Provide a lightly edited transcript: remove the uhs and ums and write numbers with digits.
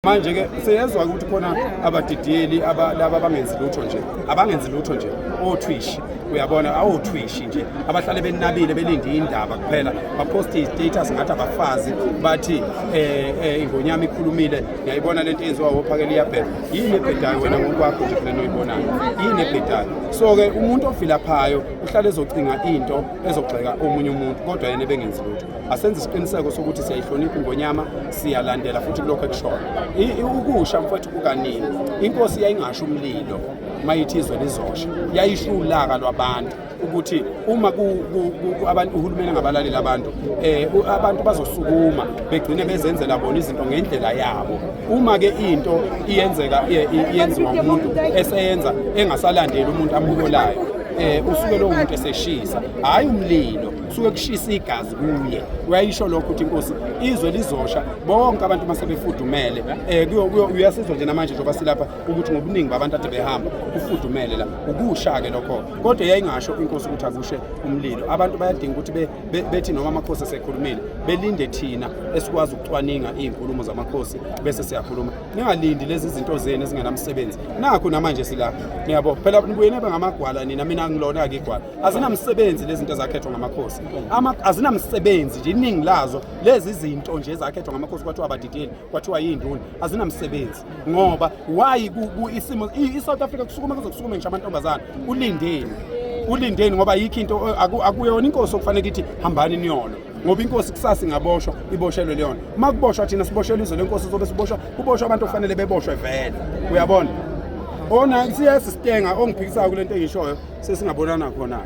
Manje ke siyezwa ukuthi khona abadidiyeli laba abangenzi lutho nje abangenzi lutho nje oTwish uyabona awuTwish nje abahlale benabile belinde indaba kuphela bapost istatus ngathi abafazi bathi ingonyama ikhulumile ngiyayibona lento enziwa ophakela iyabheka yini ebhedayo wena ngokwakho nje kulento oyibonayo yini ebhedayo so ke umuntu ofilaphayo uhlale ezocinga into ezogxeka omunye umuntu kodwa yena bengenzi lutho asenze isiqiniseko sokuthi siyayihlonipha ingonyama siyalandela futhi kulokho ekushona ukusha mfowethu kukanini inkosi yayingasho umlilo mayithizwe lizosha yayisho ulaka lwabantu ukuthi uma abantu uhulumeni ngabalaleli abantu bazosukuma begcine bezenzela bona izinto ngendlela yabo uma ke into iyenzeka iyenziwa umuntu eseyenza engasalandeli umuntu ambukolayo usuke lo muntu eseshisa hayi umlilo suke kushisa igazi kuye uyayisho lokho ukuthi inkosi izwe lizosha bonke abantu masebefudumele uyasizwa nje namanje njengoba silapha ukuthi ngobuningi babantu ade behamba ufudumele la ukusha ke lokho kodwa yayingasho inkosi ukuthi akushe umlilo abantu bayadinga ukuthi bethi noma amakhosi esekhulumile belinde thina esikwazi ukucwaninga izinkulumo zamakhosi bese siyakhuluma ningalindi lezi zinto zenu ezingenamsebenzi nakho namanje sila ngiyabo phela nibuye nebe ngamagwala nina mina ngilona ke igwala azinamsebenzi lezi zinto zakhethwa ngamakhosi azinamsebenzi nje iningi lazo lezi zinto nje ezakhethwa ngamakhosi kwathiwa abadidiyeli kwathiwa yinduna azinamsebenzi ngoba why isimo iSouth Africa kusukuma kuzokusukuma nje amantombazana ulindeni ngoba yikho into akuyona inkosi okufanele ithi hambani niyolo ngoba inkosi kusasa ingaboshwa iboshelwe leyona makuboshwa thina siboshelwe izwe lenkosi zobe siboshwa kuboshwa abantu okufanele beboshwe vele uyabona ona siyasitenga ongiphikisayo kulento engishoyo sesingabonana khona